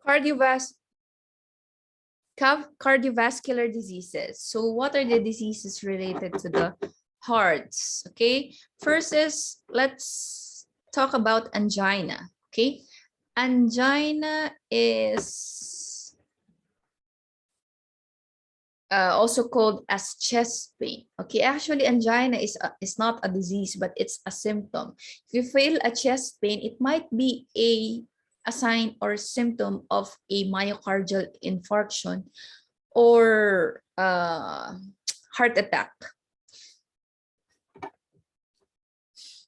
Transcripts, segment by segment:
Cardiovas cardiovascular diseases. So what are the diseases related to the hearts? Okay, first is, let's talk about angina. Okay, angina is also called as chest pain. Okay, actually angina is not a disease, but it's a symptom. If you feel a chest pain, it might be a sign or symptom of a myocardial infarction or heart attack.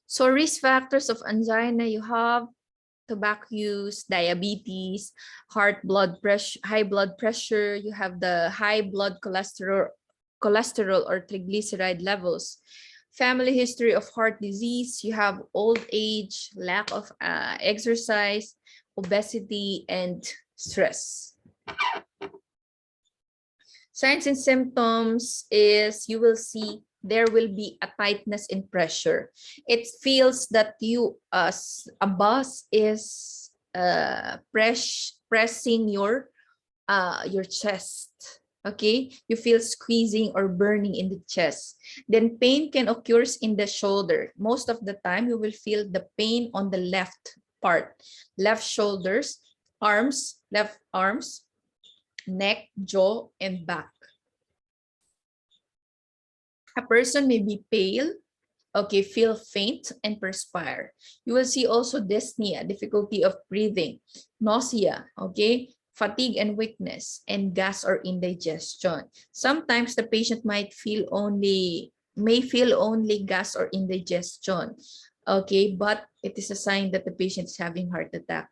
So risk factors of angina, you have tobacco use, diabetes, high blood pressure, you have the high blood cholesterol or triglyceride levels, family history of heart disease, you have old age, lack of exercise, obesity, and stress. Signs and symptoms is you will see there will be a tightness in pressure. It feels that you a bus is pressing your chest. Okay, you feel squeezing or burning in the chest. Then pain can occur in the shoulder. Most of the time you will feel the pain on the left part, left shoulders, left arms, neck, jaw, and back. A person may be pale, okay, feel faint and perspire. You will see also dyspnea, difficulty of breathing, nausea, okay, fatigue and weakness, and gas or indigestion. Sometimes the patient may feel only gas or indigestion, okay, but it is a sign that the patient is having heart attack.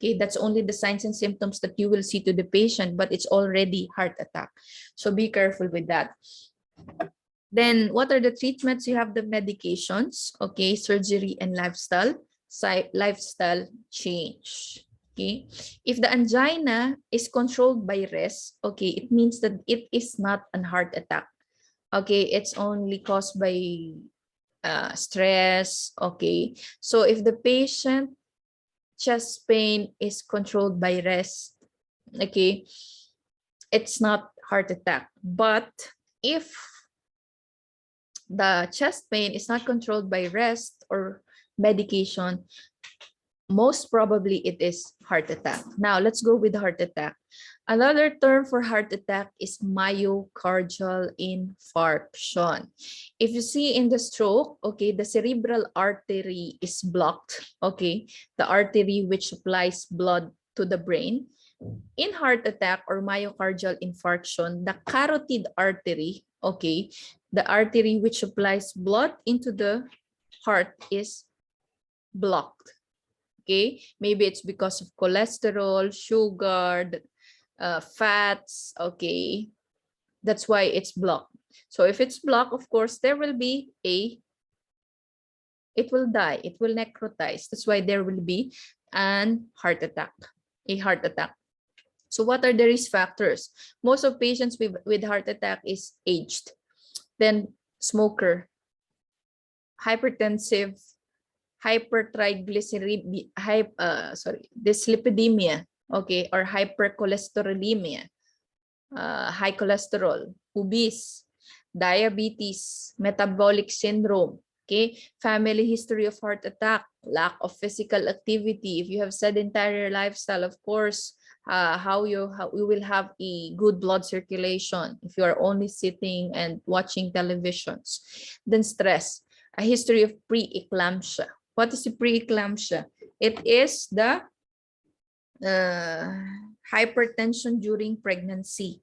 Okay, that's only the signs and symptoms that you will see to the patient, but it's already heart attack. So be careful with that. Then what are the treatments? You have the medications, okay, surgery and lifestyle change. Okay, if the angina is controlled by rest, okay, it means that it is not an heart attack. Okay, it's only caused by stress. Okay, so if the patient chest pain is controlled by rest, okay, it's not heart attack. But if the chest pain is not controlled by rest or medication, most probably it is heart attack. Now let's go with heart attack. Another term for heart attack is myocardial infarction. If you see in the stroke, okay, the cerebral artery is blocked, okay, the artery which supplies blood to the brain. In heart attack or myocardial infarction, the carotid artery, okay, the artery which supplies blood into the heart is blocked. Okay, maybe it's because of cholesterol, sugar, fats. Okay, that's why it's blocked. So if it's blocked, of course, there will be it will die, it will necrotize. That's why there will be a heart attack. So what are the risk factors? Most of patients with heart attack is aged, then smoker, hypertensive, dyslipidemia, okay, or hypercholesterolemia, high cholesterol, obese, diabetes, metabolic syndrome, okay, family history of heart attack, lack of physical activity. If you have sedentary lifestyle, of course, how you will have a good blood circulation if you are only sitting and watching televisions. Then stress, a history of preeclampsia. What is the preeclampsia? It is the hypertension during pregnancy.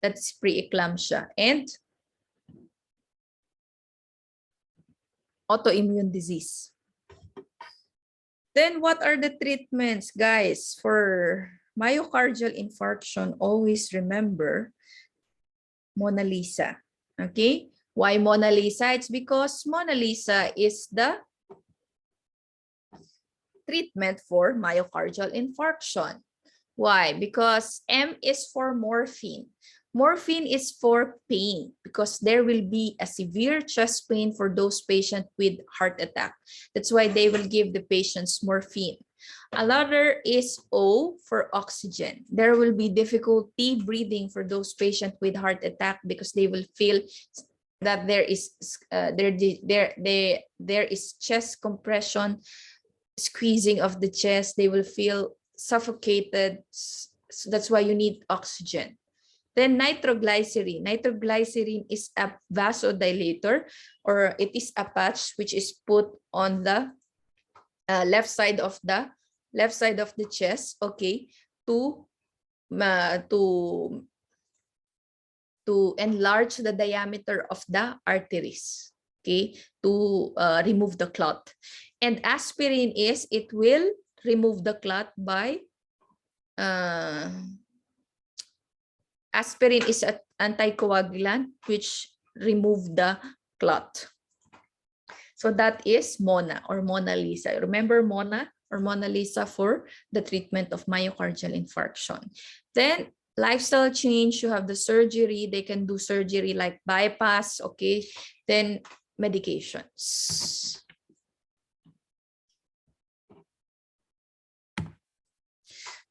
That's preeclampsia. And autoimmune disease. Then what are the treatments, guys? For myocardial infarction, always remember Mona Lisa. Okay? Why Mona Lisa? It's because Mona Lisa is the treatment for myocardial infarction. Why? Because M is for morphine. Morphine is for pain because there will be a severe chest pain for those patients with heart attack. That's why they will give the patients morphine. Another is O for oxygen. There will be difficulty breathing for those patients with heart attack because they will feel that there is chest compression, squeezing of the chest. They will feel suffocated. So that's why you need oxygen. Then nitroglycerin. Nitroglycerin is a vasodilator, or it is a patch which is put on the left side of the chest, okay, to enlarge the diameter of the arteries, okay, to remove the clot. And aspirin it will remove the clot by aspirin is an anticoagulant which remove the clot. So that is Mona or Mona Lisa. Remember Mona or Mona Lisa for the treatment of myocardial infarction. Then lifestyle change, you have the surgery. They can do surgery like bypass, okay? Then medications.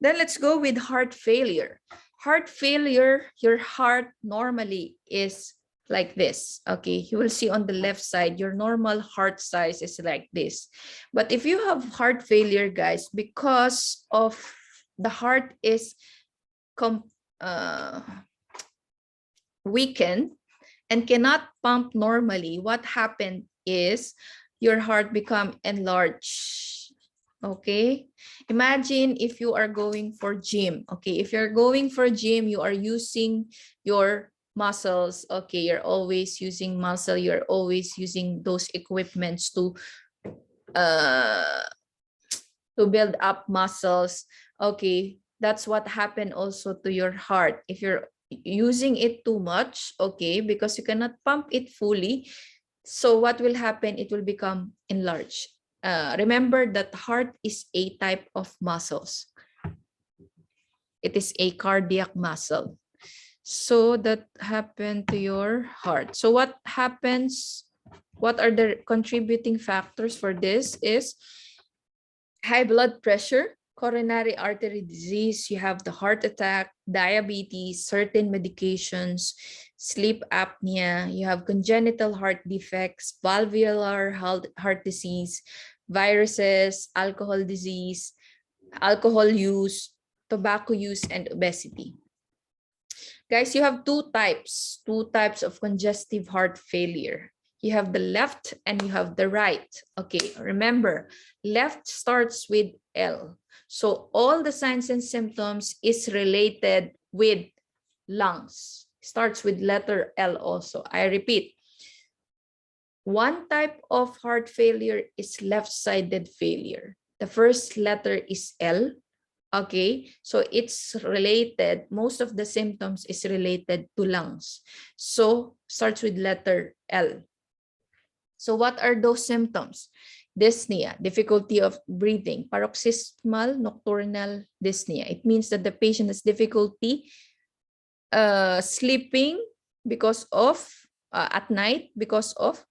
Then let's go with heart failure. Heart failure, your heart normally is like this, okay? You will see on the left side, your normal heart size is like this. But if you have heart failure, guys, because of the heart is weakened and cannot pump normally, what happened is your heart become enlarged. Okay, imagine if you are going for gym. Okay, if you're going for gym, you are using your muscles. Okay, you're always using muscle, you're always using those equipments to build up muscles. Okay, that's what happened also to your heart. If you're using it too much, okay, because you cannot pump it fully, so what will happen? It will become enlarged. Remember that heart is a type of muscles. It is a cardiac muscle. So that happened to your heart. So what happens? What are the contributing factors for this is high blood pressure, coronary artery disease, you have the heart attack, diabetes, certain medications, sleep apnea, you have congenital heart defects, valvular heart disease, viruses, alcohol disease, alcohol use, tobacco use, and obesity. Guys, you have two types of congestive heart failure. You have the left and you have the right. Okay, remember, left starts with L. So all the signs and symptoms is related with lungs. Starts with letter L also. I repeat, one type of heart failure is left-sided failure. The first letter is L. Okay, so it's related, most of the symptoms is related to lungs. So starts with letter L. So what are those symptoms? Dyspnea, difficulty of breathing, paroxysmal nocturnal dyspnea. It means that the patient has difficulty sleeping because of, at night because of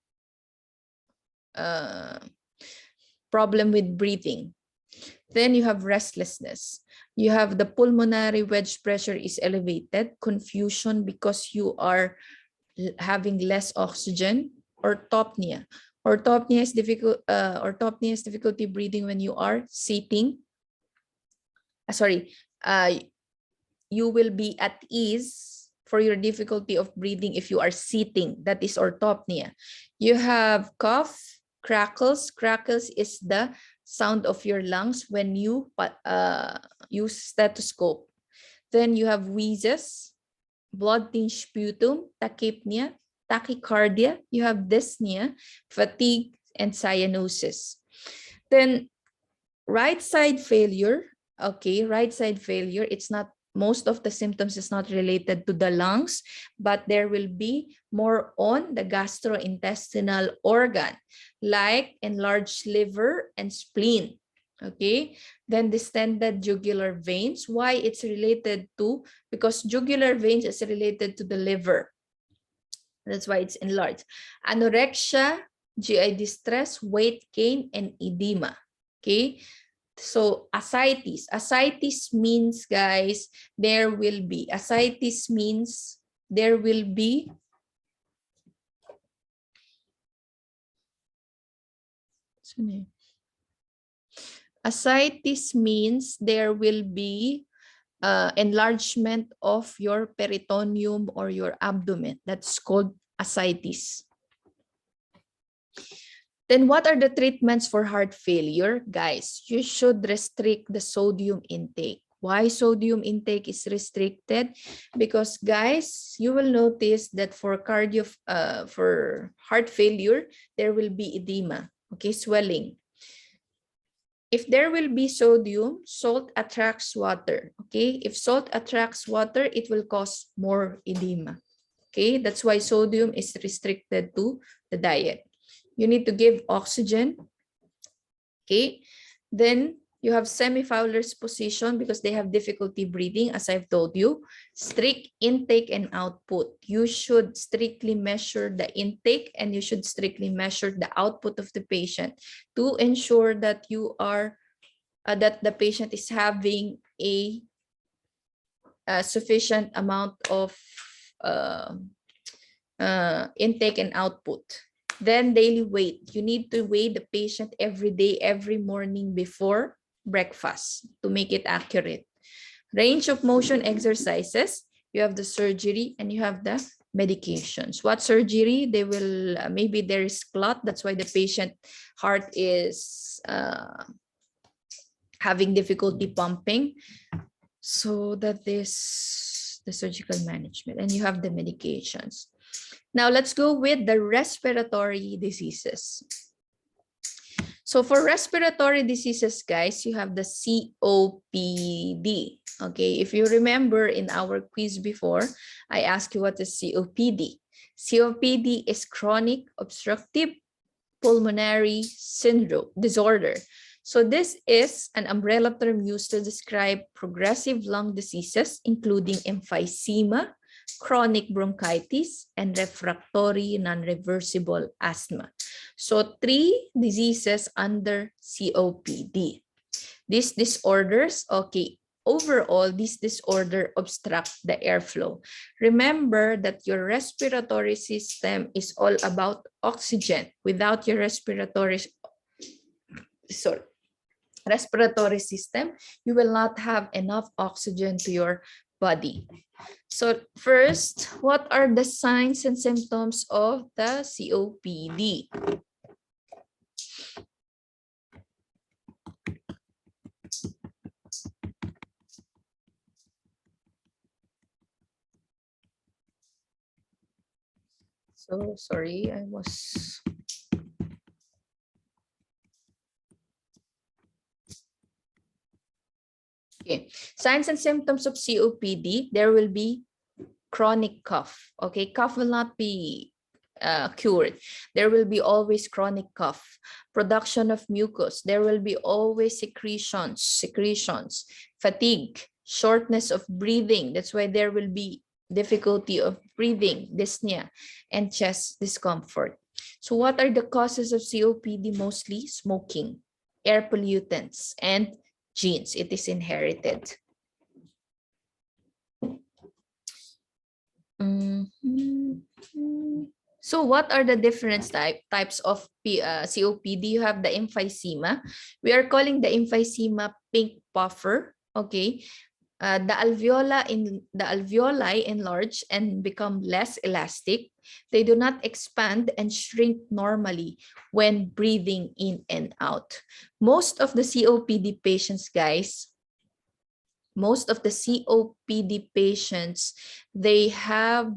problem with breathing. Then you have restlessness. You have the pulmonary wedge pressure is elevated, confusion because you are having less oxygen, orthopnea. Orthopnea is difficulty breathing when you are sitting. You will be at ease for your difficulty of breathing if you are sitting. That is orthopnea. You have cough, crackles. Crackles is the sound of your lungs when you use stethoscope. Then you have wheezes, blood tinged sputum, tachypnea, tachycardia, you have dyspnea, fatigue, and cyanosis. Then right side failure, okay, right side failure, it's not, most of the symptoms is not related to the lungs, but there will be more on the gastrointestinal organ, like enlarged liver and spleen. Okay, then distended jugular veins. Why it's related to? Because jugular veins is related to the liver. That's why it's enlarged. Anorexia, GI distress, weight gain, and edema. Okay. So ascites. Ascites means, guys, there will be. Ascites means there will be ascites means there will be enlargement of your peritoneum or your abdomen. That's called ascites. Then what are the treatments for heart failure? Guys, you should restrict the sodium intake. Why sodium intake is restricted? Because guys, you will notice that for heart failure, there will be edema, okay, swelling. If there will be sodium, salt attracts water, okay? If salt attracts water, it will cause more edema, okay? That's why sodium is restricted to the diet. You need to give oxygen, okay? Then you have semifowler's position because they have difficulty breathing, as I've told you. Strict intake and output. You should strictly measure the intake and you should strictly measure the output of the patient to ensure that you are that the patient is having a sufficient amount of intake and output. Then daily weight. You need to weigh the patient every day, every morning before breakfast to make it accurate. Range of motion exercises. You have the surgery and you have the medications. What surgery? They will, maybe there is clot. That's why the patient heart is having difficulty pumping. So that is the surgical management. And you have the medications. Now let's go with the respiratory diseases. So for respiratory diseases, guys, you have the COPD. Okay, if you remember in our quiz before, I asked you what is COPD. COPD is chronic obstructive pulmonary syndrome disorder. So this is an umbrella term used to describe progressive lung diseases, including emphysema, chronic bronchitis, and refractory non-reversible asthma. So 3 diseases under COPD. These disorders, okay, overall, this disorder obstruct the airflow. Remember that your respiratory system is all about oxygen. Without your respiratory system, you will not have enough oxygen to your body. So first, what are the signs and symptoms of the COPD? So sorry, I was... Okay, signs and symptoms of COPD, there will be chronic cough. Okay, cough will not be cured. There will be always chronic cough. Production of mucus, there will be always secretions, fatigue, shortness of breathing. That's why there will be difficulty of breathing, dyspnea, and chest discomfort. So what are the causes of COPD? Mostly smoking, air pollutants, and genes. It is inherited. So what are the different types of COPD? You have the emphysema. We are calling the emphysema pink puffer. Okay, the alveoli enlarge and become less elastic. They do not expand and shrink normally when breathing in and out. Most of the COPD patients, guys, they have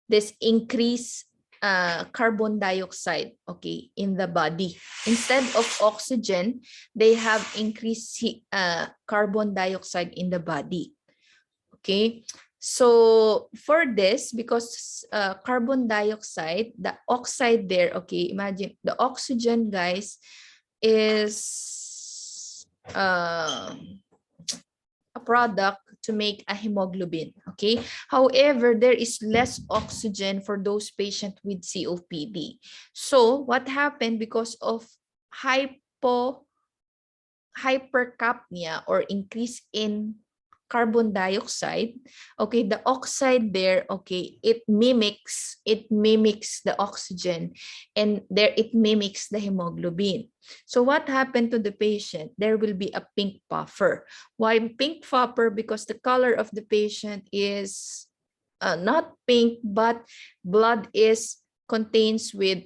this increased carbon dioxide, okay, in the body. Instead of oxygen, they have increased carbon dioxide in the body. Okay, so for this, because carbon dioxide, the oxide there, okay, imagine the oxygen, guys, is a a product to make a hemoglobin. Okay. However, there is less oxygen for those patients with COPD. So what happened because of hypercapnia or increase in carbon dioxide, okay, the oxide there, okay, it mimics the oxygen, and there it mimics the hemoglobin. So what happened to the patient? There will be a pink puffer. Why pink puffer? Because the color of the patient is not pink, but blood is contains with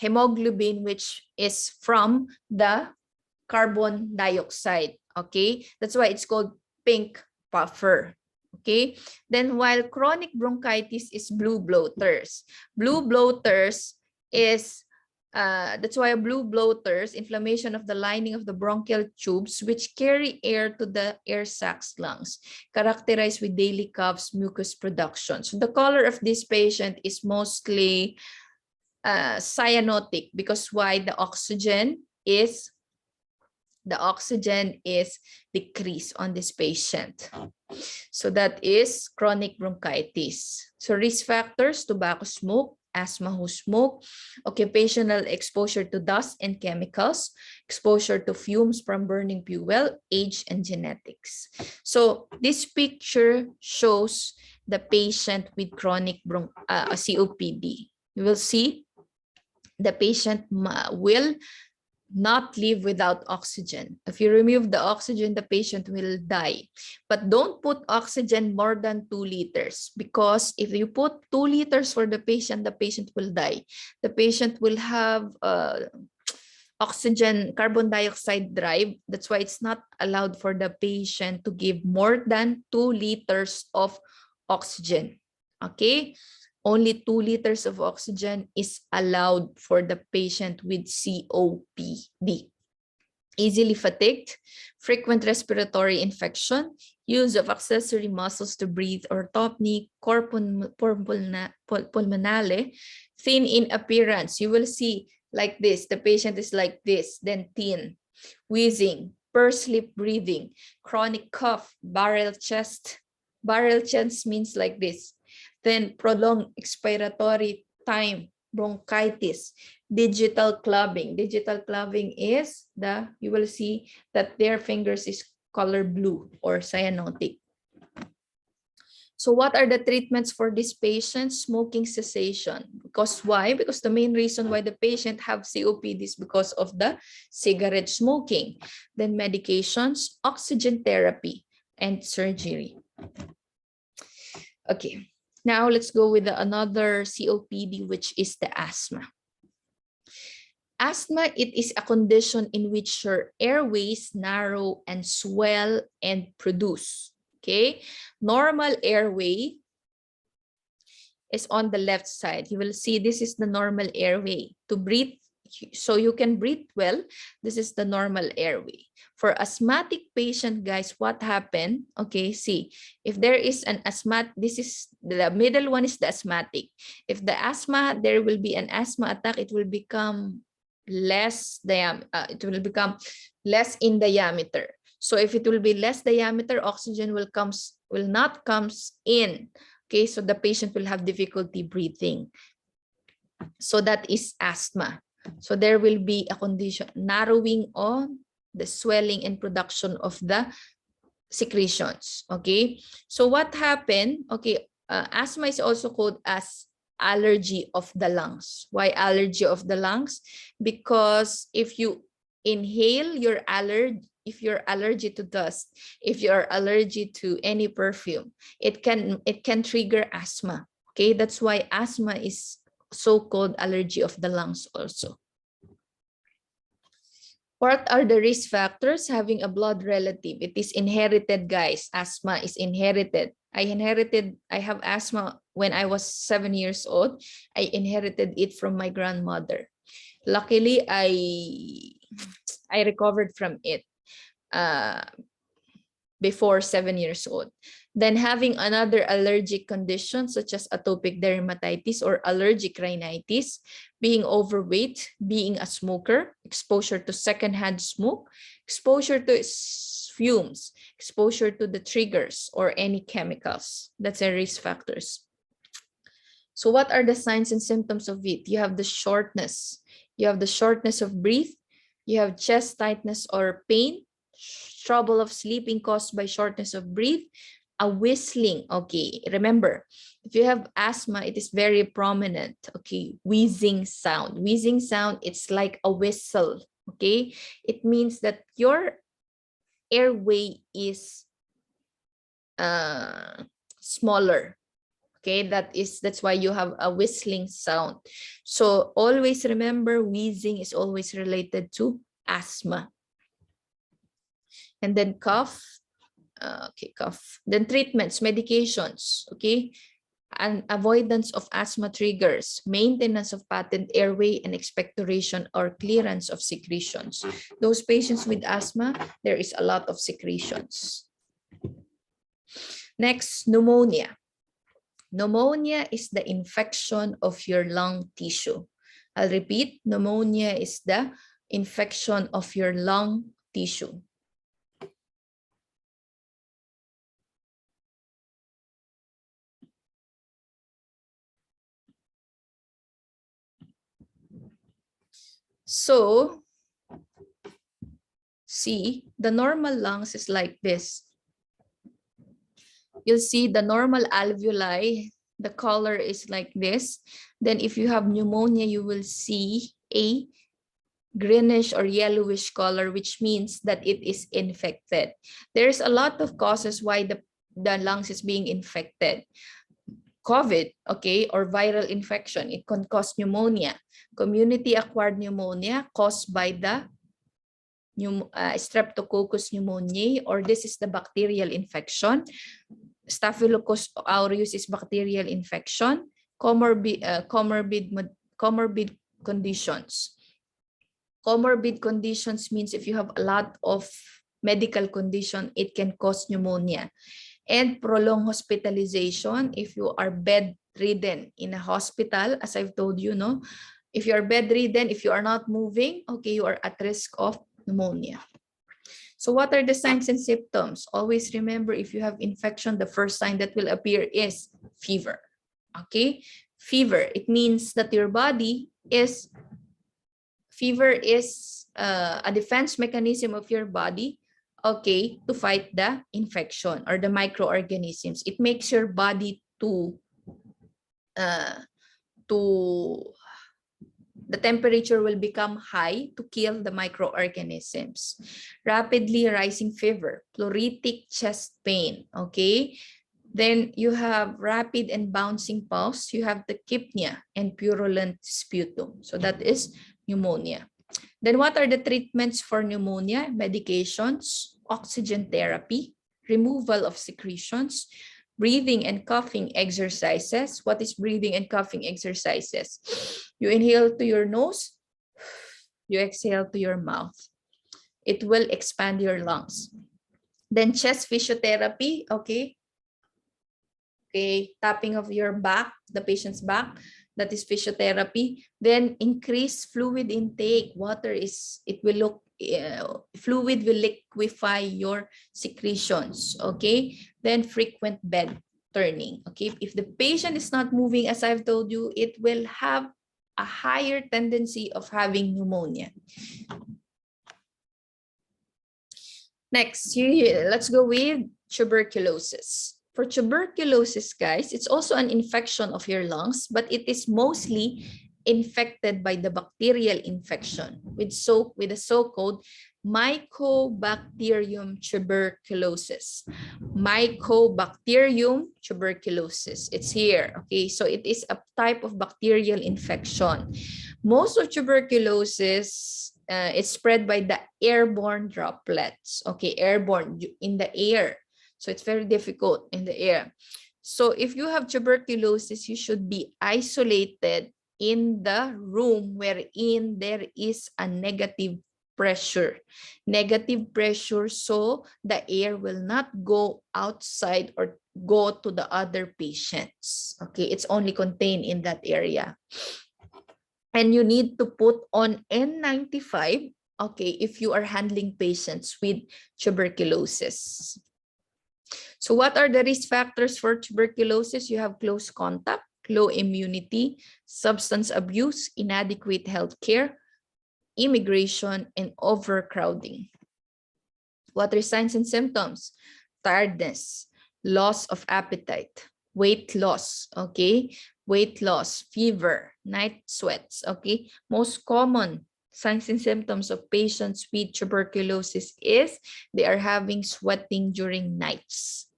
hemoglobin, which is from the carbon dioxide. Okay, that's why it's called pink puffer. Okay, then while chronic bronchitis is blue bloaters. Blue bloaters is that's why blue bloaters, inflammation of the lining of the bronchial tubes which carry air to the air sacs lungs, characterized with daily coughs, mucus production. So the color of this patient is mostly cyanotic, because why? The oxygen is decreased on this patient. So that is chronic bronchitis. So risk factors: tobacco smoke, asthma who smoke, occupational exposure to dust and chemicals, exposure to fumes from burning fuel, age, and genetics. So this picture shows the patient with chronic COPD. You will see the patient will not live without oxygen. If you remove the oxygen, the patient will die. But don't put oxygen more than 2 liters, because if you put 2 liters for the patient will die. The patient will have oxygen, carbon dioxide drive. That's why it's not allowed for the patient to give more than 2 liters of oxygen. Okay? Only 2 liters of oxygen is allowed for the patient with COPD. Easily fatigued, frequent respiratory infection, use of accessory muscles to breathe or orthopnea, cor pulmonale, thin in appearance. You will see like this. The patient is like this, then thin, wheezing, pursed lip breathing, chronic cough, barrel chest. Barrel chest means like this. Then prolonged expiratory time, bronchitis, digital clubbing. Digital clubbing is you will see that their fingers is color blue or cyanotic. So what are the treatments for this patient? Smoking cessation. Because why? Because the main reason why the patient have COPD is because of the cigarette smoking. Then medications, oxygen therapy, and surgery. Okay. Now let's go with another COPD, which is the asthma. Asthma, it is a condition in which your airways narrow and swell and produce. Okay, normal airway is on the left side. You will see this is the normal airway. To breathe, so you can breathe well, this is the normal airway. For asthmatic patient, guys, what happened? Okay, see, if there is an asthma, this is the middle one is the asthmatic. If the asthma, there will be an asthma attack, it will become less in diameter. So if it will be less diameter, oxygen will not comes in. Okay, so the patient will have difficulty breathing. So that is asthma. So there will be a condition, narrowing on the swelling and production of the secretions. Okay, so what happened? Okay, asthma is also called as allergy of the lungs. Why allergy of the lungs? Because if you inhale your if you're allergic to dust, if you're allergic to any perfume, it can trigger asthma. Okay, that's why asthma is so-called allergy of the lungs also. What are the risk factors? Having a blood relative. It is inherited, guys. Asthma is inherited. I have asthma when I was 7 years old. I inherited it from my grandmother. Luckily, I recovered from it. before 7 years old. Then having another allergic condition such as atopic dermatitis or allergic rhinitis, being overweight, being a smoker, exposure to secondhand smoke, exposure to fumes, exposure to the triggers or any chemicals. That's a risk factors. So what are the signs and symptoms of it? You have the shortness. You have the shortness of breath. You have chest tightness or pain, trouble of sleeping caused by shortness of breath, a whistling. Okay, remember, if you have asthma, it is very prominent. Okay, wheezing sound. Wheezing sound, it's like a whistle. Okay, it means that your airway is smaller. Okay, that's why you have a whistling sound. So always remember, wheezing is always related to asthma. And then cough. Okay, cough. Then treatments, medications. Okay, and avoidance of asthma triggers, maintenance of patent airway, and expectoration or clearance of secretions. Those patients with asthma, there is a lot of secretions. Next, pneumonia. Pneumonia is the infection of your lung tissue. I'll repeat, pneumonia is the infection of your lung tissue. So, see, the normal lungs is like this. You'll see the normal alveoli, the color is like this. Then if you have pneumonia, you will see a greenish or yellowish color, which means that it is infected. There's a lot of causes why the lungs is being infected. COVID, okay, or viral infection, it can cause pneumonia. Community-acquired pneumonia caused by the Streptococcus pneumoniae, or this is the bacterial infection. Staphylococcus aureus is bacterial infection. Comorbid conditions. Comorbid conditions means if you have a lot of medical condition, it can cause pneumonia. And prolonged hospitalization, if you are bedridden in a hospital, as I've told you, no? If you are bedridden, if you are not moving, okay, you are at risk of pneumonia. So what are the signs and symptoms? Always remember, if you have infection, the first sign that will appear is fever. Okay, fever, it means that your body is, fever is a defense mechanism of your body, okay, to fight the infection or the microorganisms. It makes your body the temperature will become high to kill the microorganisms. Rapidly rising fever, pleuritic chest pain, okay? Then you have rapid and bouncing pulse, you have tachypnea and purulent sputum. So that is pneumonia. Then what are the treatments for pneumonia? Medications, oxygen therapy, removal of secretions, breathing and coughing exercises. What is breathing and coughing exercises? You inhale to your nose, you exhale to your mouth. It will expand your lungs. Then chest physiotherapy, okay? Okay, tapping of your back, the patient's back, that is physiotherapy. Then increase fluid intake. Water is, it will look, fluid will liquefy your secretions, okay? Then frequent bed turning, okay? If the patient is not moving, as I've told you, it will have a higher tendency of having pneumonia. Next, let's go with tuberculosis. For tuberculosis, guys, it's also an infection of your lungs, but it is mostly infected by the bacterial infection with the so-called Mycobacterium tuberculosis. Mycobacterium tuberculosis. It's here. Okay, so it is a type of bacterial infection. Most of tuberculosis is spread by the airborne droplets. Okay, airborne in the air. So it's very difficult in the air. So if you have tuberculosis, you should be isolated in the room wherein there is a negative pressure. Negative pressure, so the air will not go outside or go to the other patients. Okay, it's only contained in that area. And you need to put on N95, okay, if you are handling patients with tuberculosis. So what are the risk factors for tuberculosis? You have close contact, low immunity, substance abuse, inadequate health care, immigration, and overcrowding. What are signs and symptoms? Tiredness, loss of appetite, weight loss, okay? Weight loss, fever, night sweats, okay? Most common signs and symptoms of patients with tuberculosis is they are having sweating during nights.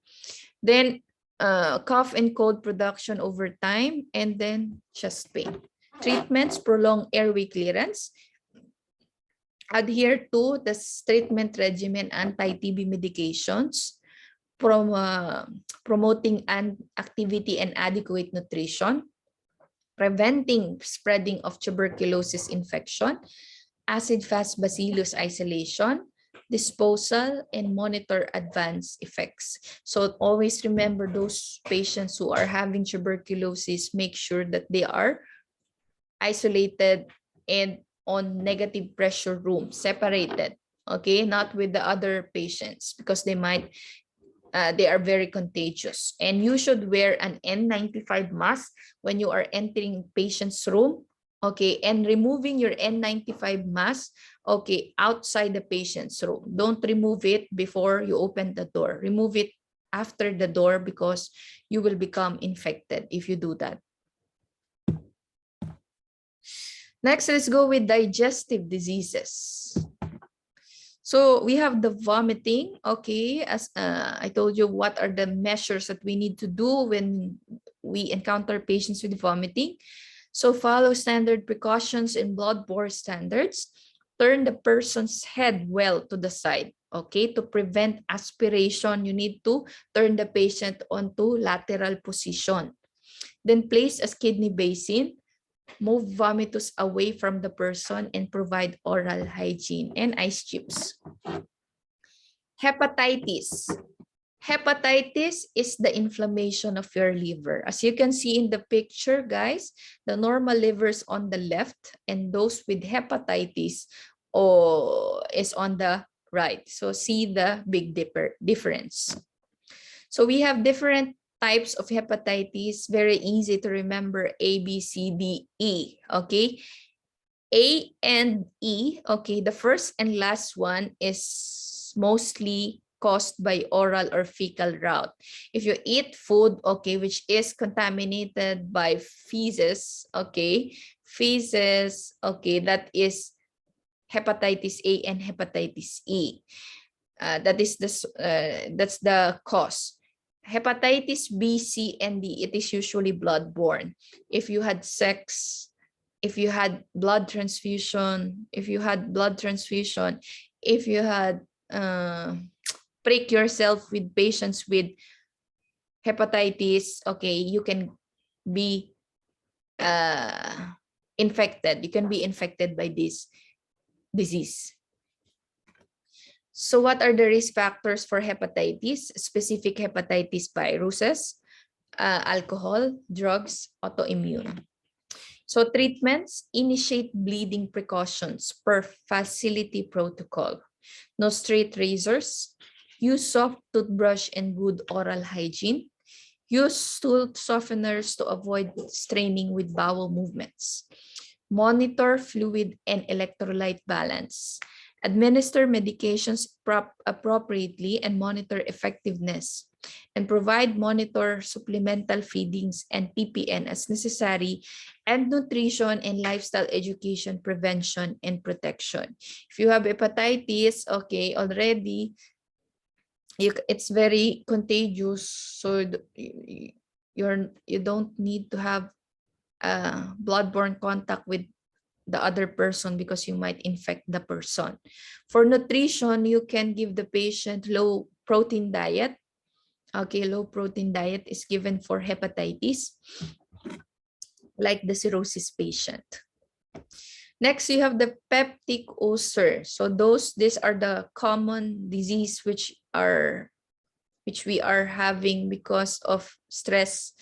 Then cough and cold production over time, and then chest pain. Treatments, prolonged airway clearance, adhere to the treatment regimen, anti-TB medications, promoting activity and adequate nutrition, preventing spreading of tuberculosis infection, acid-fast bacillus isolation, disposal, and monitor adverse effects. So always remember those patients who are having tuberculosis, make sure that they are isolated and on negative pressure room, separated, okay, not with the other patients, because they might they are very contagious. And you should wear an N95 mask when you are entering patient's room, okay, and removing your N95 mask, okay, outside the patient's room. Don't remove it before you open the door. Remove it after the door, because you will become infected if you do that. Next, let's go with digestive diseases. So we have the vomiting, okay, as I told you, what are the measures that we need to do when we encounter patients with vomiting. So follow standard precautions in bloodborne standards. Turn the person's head well to the side, okay, to prevent aspiration. You need to turn the patient onto lateral position. Then place a kidney basin. Move vomitus away from the person and provide oral hygiene, and ice chips. Hepatitis. Hepatitis is the inflammation of your liver. As you can see in the picture, guys, the normal liver is on the left, and those with hepatitis is on the right. So see the big difference. So we have different types of hepatitis, very easy to remember: A, B, C, D, E, okay? A and E, okay, the first and last one is mostly caused by oral or fecal route. If you eat food, okay, which is contaminated by feces, okay, that is hepatitis A and hepatitis E. That's the cause. Hepatitis B, C, and D, it is usually bloodborne. If you had sex, if you had blood transfusion, if you had prick yourself with patients with hepatitis, okay, you can be infected. You can be infected by this disease. So what are the risk factors for hepatitis? Specific hepatitis viruses, alcohol, drugs, autoimmune. So treatments: initiate bleeding precautions per facility protocol. No straight razors. Use soft toothbrush and good oral hygiene. Use stool softeners to avoid straining with bowel movements. Monitor fluid and electrolyte balance. Administer medications appropriately and monitor effectiveness, and monitor supplemental feedings and TPN as necessary, and nutrition and lifestyle education, prevention and protection. If you have hepatitis, okay, already, it's very contagious, so you don't need to have bloodborne contact with the other person, because you might infect the person. For nutrition, you can give the patient low protein diet. Okay, low protein diet is given for hepatitis, like the cirrhosis patient. Next, you have the peptic ulcer. So these are the common disease which we are having because of stress,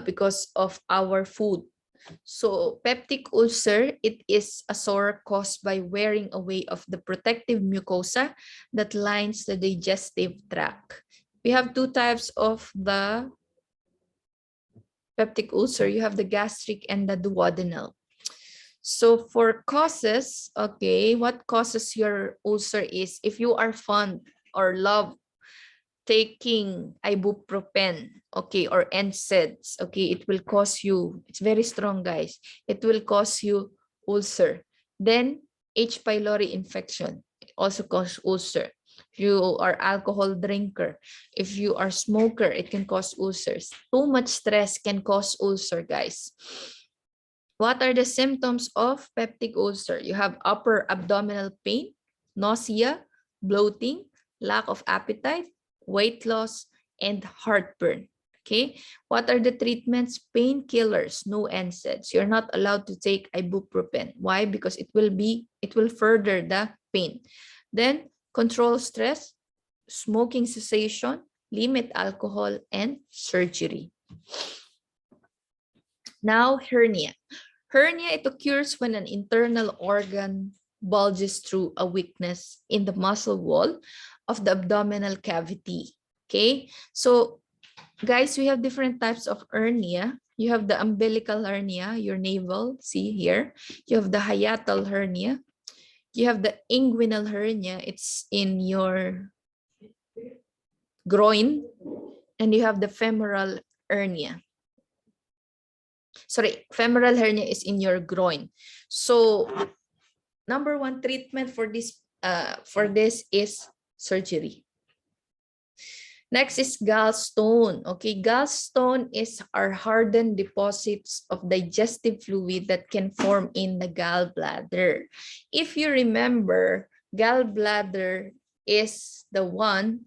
because of our food. So peptic ulcer, it is a sore caused by wearing away of the protective mucosa that lines the digestive tract. We have two types of the peptic ulcer. You have the gastric and the duodenal. So for causes, okay, what causes your ulcer is if you are fond or love taking ibuprofen, okay, or NSAIDs, okay, it will cause you, it's very strong, guys. It will cause you ulcer. Then H. pylori infection, it also cause ulcer. If you are alcohol drinker, if you are smoker, it can cause ulcers. Too much stress can cause ulcer, guys. What are the symptoms of peptic ulcer? You have upper abdominal pain, nausea, bloating, lack of appetite, weight loss, and heartburn. Okay, what are the treatments? Painkillers, no NSAIDs. You're not allowed to take ibuprofen. Why? Because it will further the pain. Then control stress, smoking cessation, limit alcohol, and surgery. Now, hernia. Hernia, it occurs when an internal organ bulges through a weakness in the muscle wall of the abdominal cavity. Okay, so guys, we have different types of hernia. You have the umbilical hernia, your navel, see here. You have the hiatal hernia. You have the inguinal hernia, it's in your groin. And you have the femoral hernia. Sorry, femoral hernia is in your groin. So number one treatment for this is surgery. Next is gallstone. Okay, gallstone are hardened deposits of digestive fluid that can form in the gallbladder. If you remember, gallbladder is the one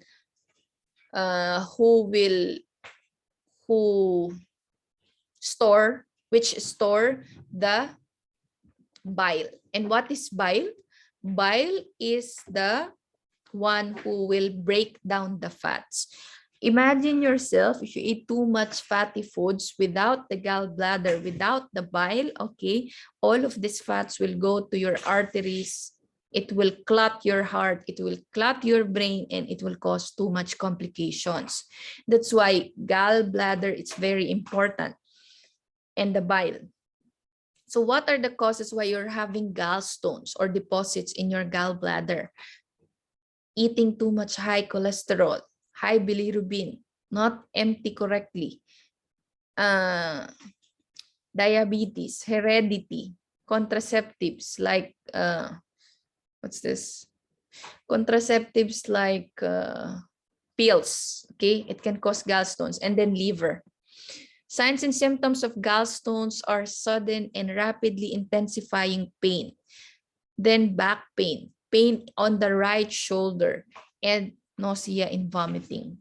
which store the bile. And what is bile? Bile is the one who will break down the fats. Imagine yourself, if you eat too much fatty foods without the gallbladder, without the bile, okay, all of these fats will go to your arteries. It will clot your heart, it will clot your brain, and it will cause too much complications. That's why gallbladder is very important, and the bile. So what are the causes why you're having gallstones or deposits in your gallbladder? Eating too much high cholesterol, high bilirubin, not empty correctly, diabetes, heredity, contraceptives like, what's this? Contraceptives like pills, okay? It can cause gallstones, and then liver. Signs and symptoms of gallstones are sudden and rapidly intensifying pain, then back pain, pain on the right shoulder, and nausea and vomiting.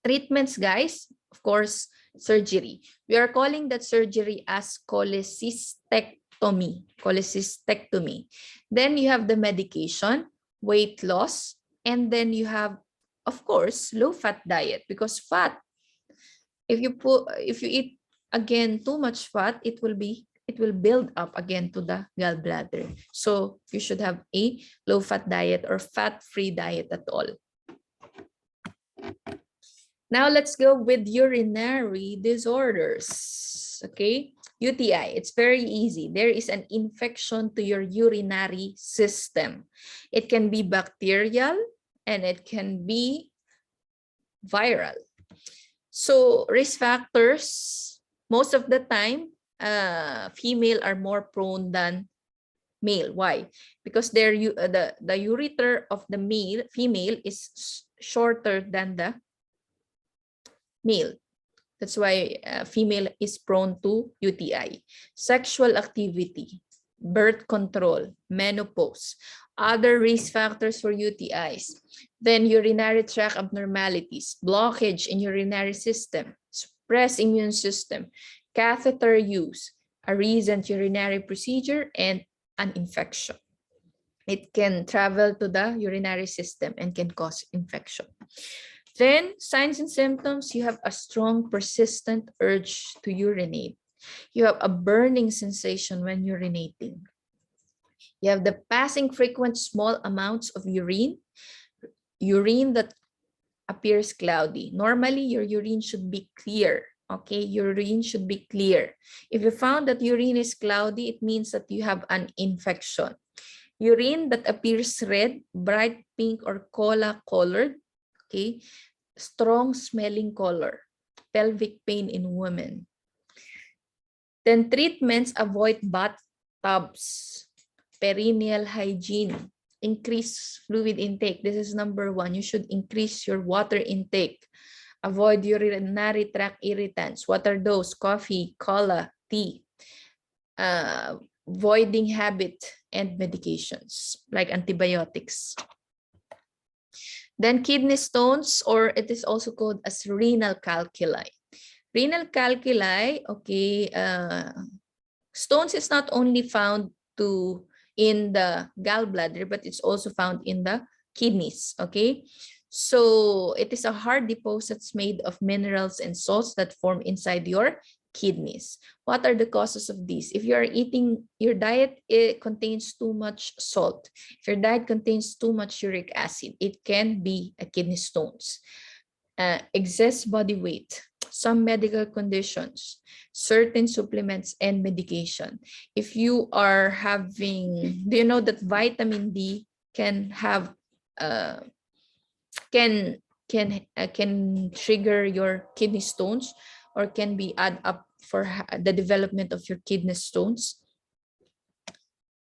Treatments, guys, of course, surgery. We are calling that surgery as cholecystectomy. Cholecystectomy. Then you have the medication, weight loss, and then you have, of course, low-fat diet, because fat, if you eat again too much fat, it will build up again to the gallbladder. So you should have a low-fat diet or fat-free diet at all. Now let's go with urinary disorders. Okay, UTI, it's very easy. There is an infection to your urinary system. It can be bacterial and it can be viral. So risk factors, most of the time, female are more prone than male. Why? Because the ureter of the female is shorter than the male. That's why female is prone to UTI. Sexual activity, birth control, menopause, other risk factors for UTIs. Then urinary tract abnormalities, blockage in urinary system, suppressed immune system, catheter use, a recent urinary procedure, and an infection. It can travel to the urinary system and can cause infection. Then signs and symptoms, you have a strong persistent urge to urinate. You have a burning sensation when urinating. You have the passing frequent small amounts of urine that appears cloudy. Normally, your urine should be clear. Okay, urine should be clear. If you found that urine is cloudy, it means that you have an infection. Urine that appears red, bright pink, or cola colored. Okay, strong smelling color. Pelvic pain in women. Then treatments, avoid bathtubs. Perineal hygiene. Increase fluid intake. This is number one. You should increase your water intake. Avoid urinary tract irritants. What are those? Coffee, cola, tea. Voiding habit and medications like antibiotics. Then kidney stones, or it is also called as renal calculi. Renal calculi, okay, stones is not only found in the gallbladder, but it's also found in the kidneys, okay? So it is a hard deposits made of minerals and salts that form inside your kidneys. What are the causes of these? If you are eating, your diet, it contains too much salt. If your diet contains too much uric acid, it can be a kidney stones. Excess body weight, some medical conditions, certain supplements and medication. If you are having, do you know that vitamin D can have can trigger your kidney stones, or can be add up for the development of your kidney stones?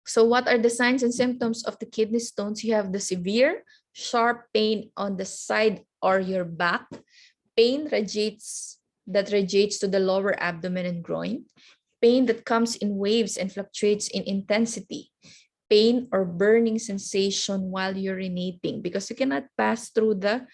So what are the signs and symptoms of the kidney stones? You have the severe sharp pain on the side or your back. Pain that radiates to the lower abdomen and groin. Pain that comes in waves and fluctuates in intensity. Pain or burning sensation while urinating, because you cannot pass through the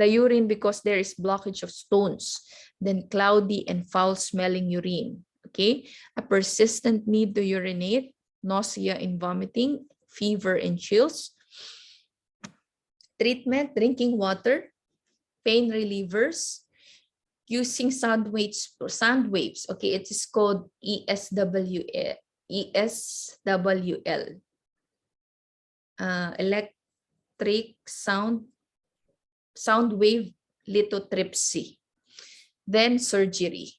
urine because there is blockage of stones. Then cloudy and foul smelling urine. Okay, a persistent need to urinate, nausea and vomiting, fever and chills. Treatment, drinking water, pain relievers, using sound waves. Okay, it is called ESWL. Electric sound wave lithotripsy. Then surgery.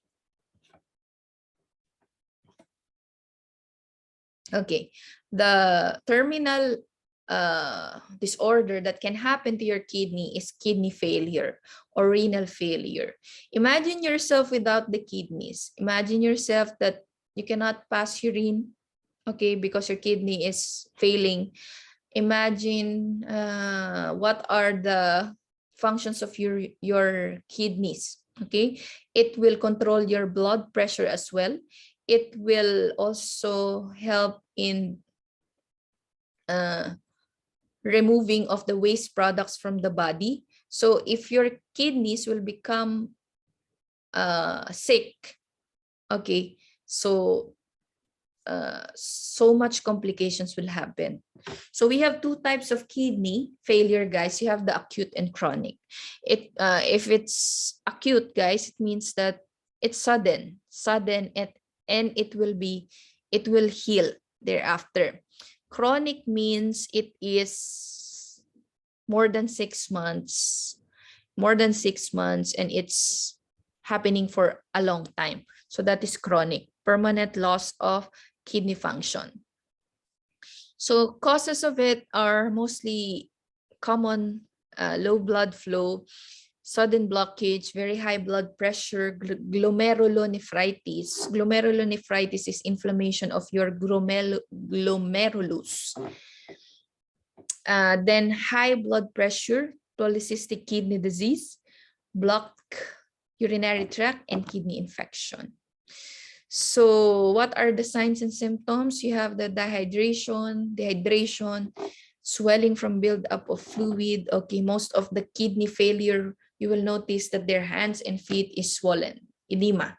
Okay, the terminal disorder that can happen to your kidney is kidney failure or renal failure. Imagine yourself without the kidneys. Imagine yourself that you cannot pass urine, okay, because your kidney is failing. Imagine what are the functions of your kidneys, okay? It will control your blood pressure as well. It will also help in removing of the waste products from the body. So if your kidneys will become sick, okay, so much complications will happen. So we have two types of kidney failure, guys. You have the acute and chronic. If it's acute, guys, it means that it's sudden and it will heal thereafter. Chronic means it is more than 6 months, and it's happening for a long time. So that is chronic, permanent loss of kidney function. So causes of it are mostly common, low blood flow, sudden blockage, very high blood pressure, glomerulonephritis. Glomerulonephritis is inflammation of your glomerulus. Then high blood pressure, polycystic kidney disease, blocked urinary tract, and kidney infection. So what are the signs and symptoms? You have the dehydration, swelling from buildup of fluid. Okay, most of the kidney failure, you will notice that their hands and feet is swollen, edema.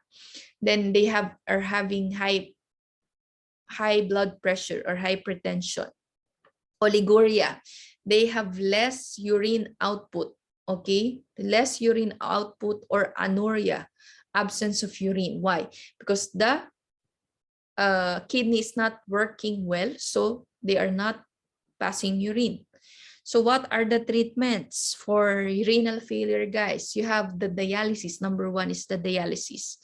Then they are having high high blood pressure or hypertension. Oliguria, they have less urine output, okay? Less urine output, or anuria, absence of urine. Why? Because the kidney is not working well, so they are not passing urine. So what are the treatments for renal failure, guys? You have the dialysis. Number one is the dialysis.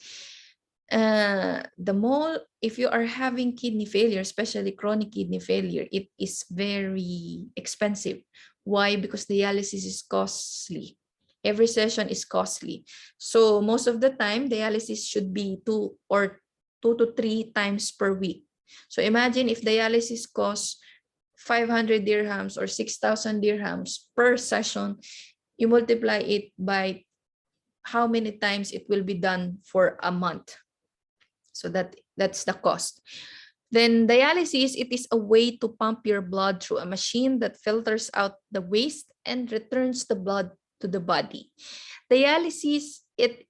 If you are having kidney failure, especially chronic kidney failure, it is very expensive. Why? Because dialysis is costly. Every session is costly. So most of the time, dialysis should be two to three times per week. So imagine if dialysis costs 500 dirhams or 6,000 dirhams per session, you multiply it by how many times it will be done for a month. So that's the cost. Then dialysis, it is a way to pump your blood through a machine that filters out the waste and returns the blood to the body. Dialysis, it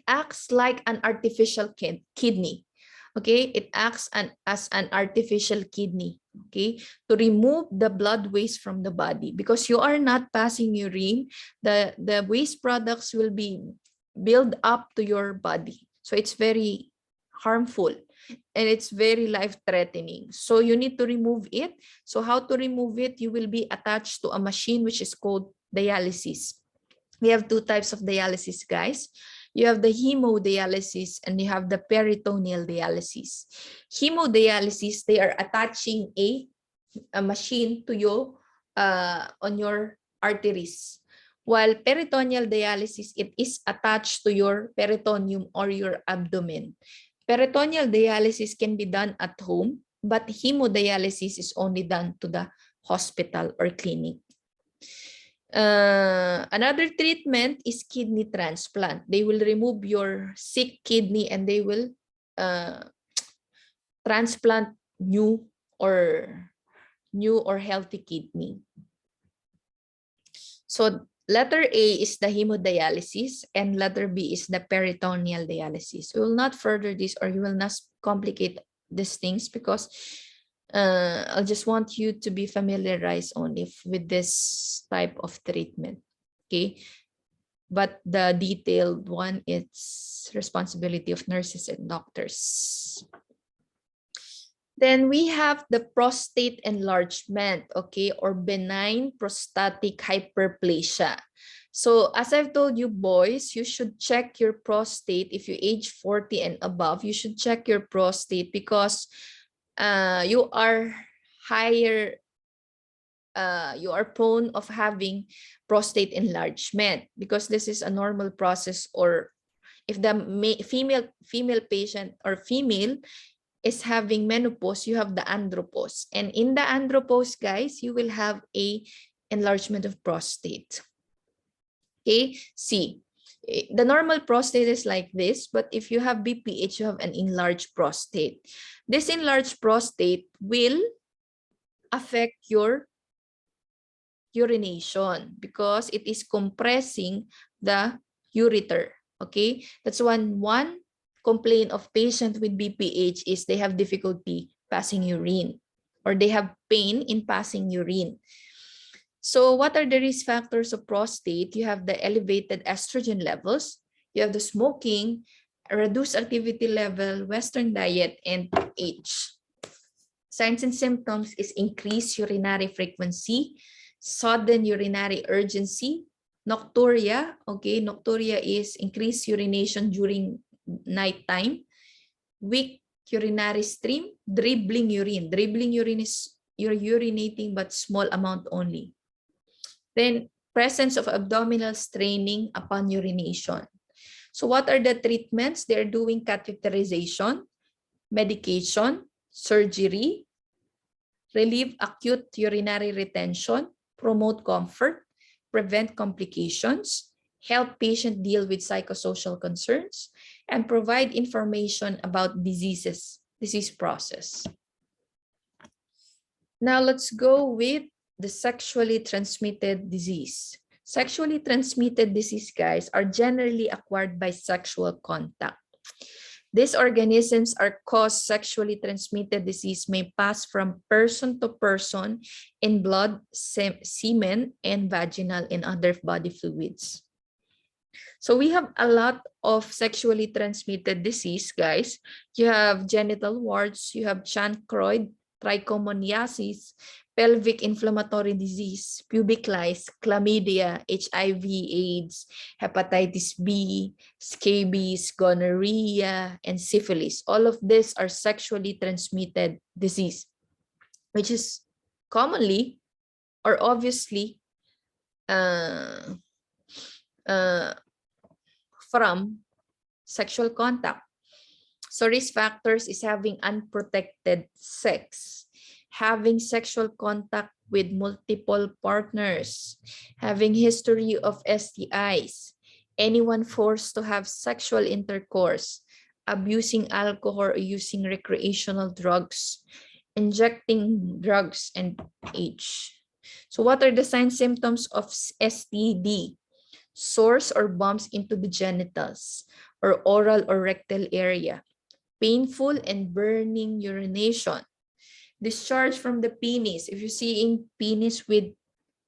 acts like an artificial kidney. Okay, it acts as an artificial kidney, okay, to remove the blood waste from the body. Because you are not passing urine, the waste products will be built up to your body. So it's very harmful and it's very life-threatening. So you need to remove it. So how to remove it? You will be attached to a machine which is called dialysis. We have two types of dialysis, guys. You have the hemodialysis and you have the peritoneal dialysis. Hemodialysis, they are attaching a machine to you on your arteries. While peritoneal dialysis, it is attached to your peritoneum or your abdomen. Peritoneal dialysis can be done at home, but hemodialysis is only done to the hospital or clinic. Another treatment is kidney transplant. They will remove your sick kidney and they will transplant new or healthy kidney. So letter A is the hemodialysis and letter B is the peritoneal dialysis. We will not further this, or you will not complicate these things, because I just want you to be familiarized only with this type of treatment, okay? But the detailed one, it's responsibility of nurses and doctors. Then we have the prostate enlargement, okay, or benign prostatic hyperplasia. So as I've told you, boys, you should check your prostate. If you age 40 and above, you should check your prostate, because you are higher, you are prone of having prostate enlargement, because this is a normal process. Or if the female patient or female is having menopause, you have the andropause, and in the andropause, guys, you will have a enlargement of prostate. Okay, see, the normal prostate is like this, but if you have BPH, you have an enlarged prostate. This enlarged prostate will affect your urination because it is compressing the ureter. Okay, that's one complaint of patient with BPH is they have difficulty passing urine, or they have pain in passing urine. So what are the risk factors of prostate? You have the elevated estrogen levels, you have the smoking, reduced activity level, Western diet, and age. Signs and symptoms is increased urinary frequency, sudden urinary urgency, nocturia. Okay, nocturia is increased urination during nighttime, weak urinary stream, dribbling urine. Dribbling urine is you're urinating but small amount only. Then presence of abdominal straining upon urination. So what are the treatments? They're doing catheterization, medication, surgery, relieve acute urinary retention, promote comfort, prevent complications, help patient deal with psychosocial concerns, and provide information about disease process. Now let's go with the sexually transmitted disease. Sexually transmitted disease, guys, are generally acquired by sexual contact. These organisms are cause sexually transmitted disease may pass from person to person in blood, semen, and vaginal and other body fluids. So we have a lot of sexually transmitted disease, guys. You have genital warts, you have chancroid, trichomoniasis, pelvic inflammatory disease, pubic lice, chlamydia, HIV/AIDS, hepatitis B, scabies, gonorrhea, and syphilis. All of these are sexually transmitted disease, which is commonly or obviously uh, uh, from sexual contact. So risk factors is having unprotected sex, having sexual contact with multiple partners, having history of STIs, anyone forced to have sexual intercourse, abusing alcohol or using recreational drugs, injecting drugs, and age. So what are the signs symptoms of STD? Sores or bumps into the genitals or oral or rectal area, painful and burning urination, discharge from the penis. If you see in penis with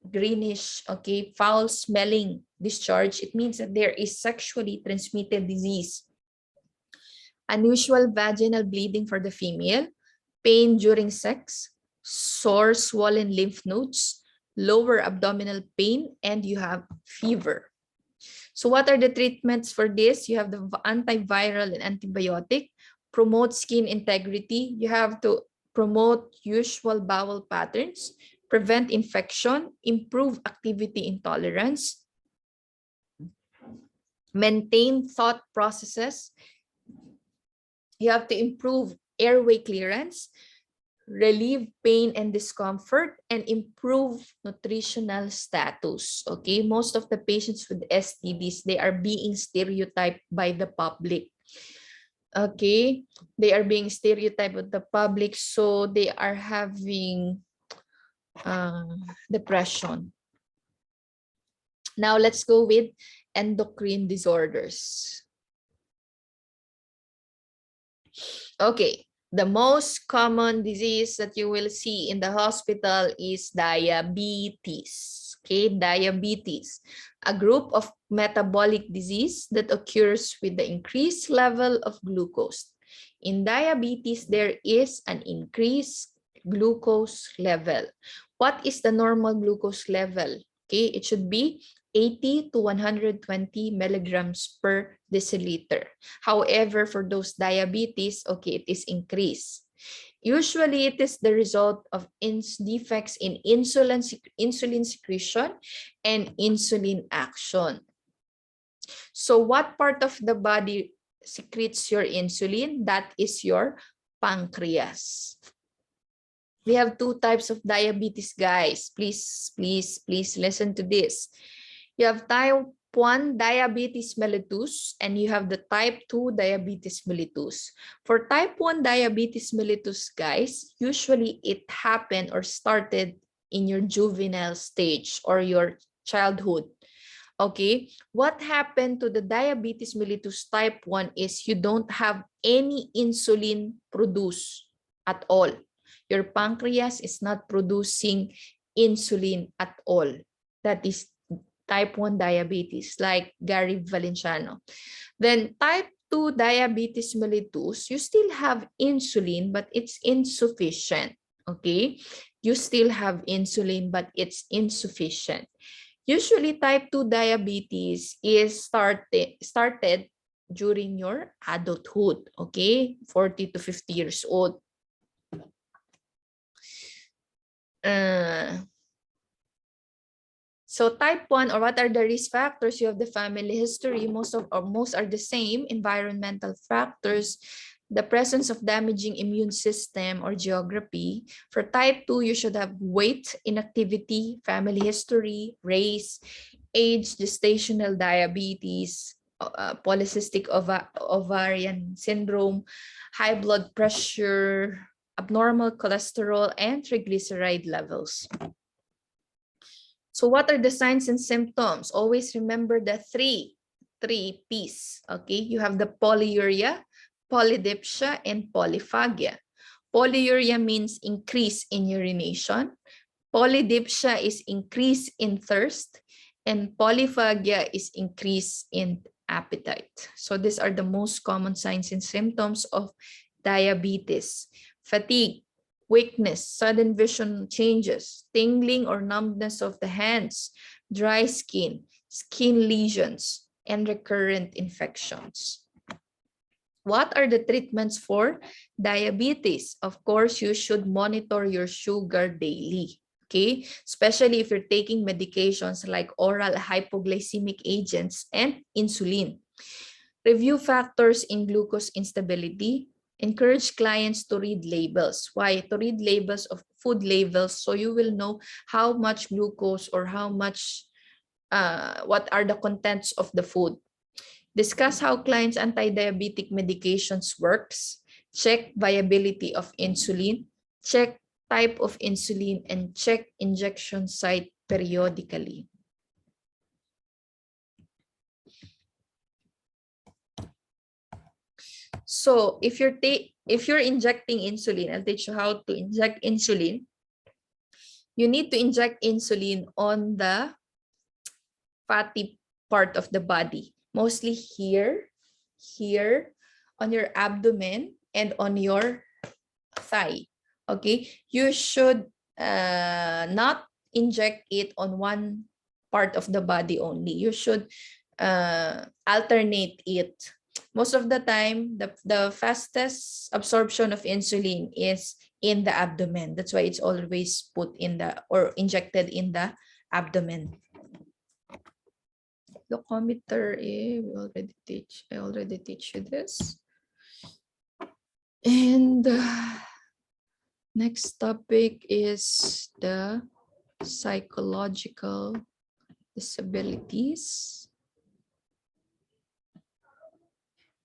greenish, okay, foul smelling discharge, it means that there is sexually transmitted disease. Unusual vaginal bleeding for the female, pain during sex, sore swollen lymph nodes, lower abdominal pain, and you have fever. So what are the treatments for this? You have the antiviral and antibiotic, promote skin integrity. You have to promote usual bowel patterns, prevent infection, improve activity intolerance, maintain thought processes. You have to improve airway clearance, relieve pain and discomfort, and improve nutritional status. Okay, most of the patients with STDs, they are being stereotyped by the public. Okay, they are being stereotyped with the public, so they are having depression. Now let's go with endocrine disorders. Okay. The most common disease that you will see in the hospital is diabetes. Okay, diabetes, a group of metabolic disease that occurs with the increased level of glucose. In diabetes, there is an increased glucose level. What is the normal glucose level? Okay, it should be 80 to 120 milligrams per deciliter. However, for those diabetes, okay, it is increased. Usually, it is the result of defects in insulin secretion and insulin action. So what part of the body secretes your insulin? That is your pancreas. We have two types of diabetes, guys. Please listen to this. You have type 1 diabetes mellitus and you have the type 2 diabetes mellitus. For type 1 diabetes mellitus, guys, usually it happened or started in your juvenile stage or your childhood. Okay, what happened to the diabetes mellitus type 1 is you don't have any insulin produced at all. Your pancreas is not producing insulin at all. That is type 1 diabetes, like Gary Valenciano. Then type 2 diabetes mellitus, you still have insulin, but it's insufficient. Okay, you still have insulin, but it's insufficient. Usually type 2 diabetes is started during your adulthood, okay, 40 to 50 years old. So type 1, or what are the risk factors? You have the family history. Most are the same. Environmental factors, the presence of damaging immune system or geography. For type 2, you should have weight, inactivity, family history, race, age, gestational diabetes, polycystic ovarian syndrome, high blood pressure, abnormal cholesterol, and triglyceride levels. So what are the signs and symptoms? Always remember the three three P's. Okay, you have the polyuria, polydipsia, and polyphagia. Polyuria means increase in urination. Polydipsia is increase in thirst, and polyphagia is increase in appetite. So these are the most common signs and symptoms of diabetes. Fatigue, weakness, sudden vision changes, tingling or numbness of the hands, dry skin, skin lesions, and recurrent infections. What are the treatments for diabetes? Of course, you should monitor your sugar daily. Okay, especially if you're taking medications like oral hypoglycemic agents and insulin. Review factors in glucose instability. Encourage clients to read labels. Why? To read labels of food labels so you will know how much glucose or how much, what are the contents of the food. Discuss how clients' anti-diabetic medications works. Check viability of insulin. Check type of insulin and check injection site periodically. So if you're injecting insulin, I'll teach you how to inject insulin. You need to inject insulin on the fatty part of the body, mostly here, on your abdomen, and on your thigh. Okay, you should not inject it on one part of the body only. You should alternate it. Most of the time, the fastest absorption of insulin is in the abdomen. That's why it's always put in the or injected in the abdomen. Glucometer, I already teach you this. And next topic is the psychological disabilities.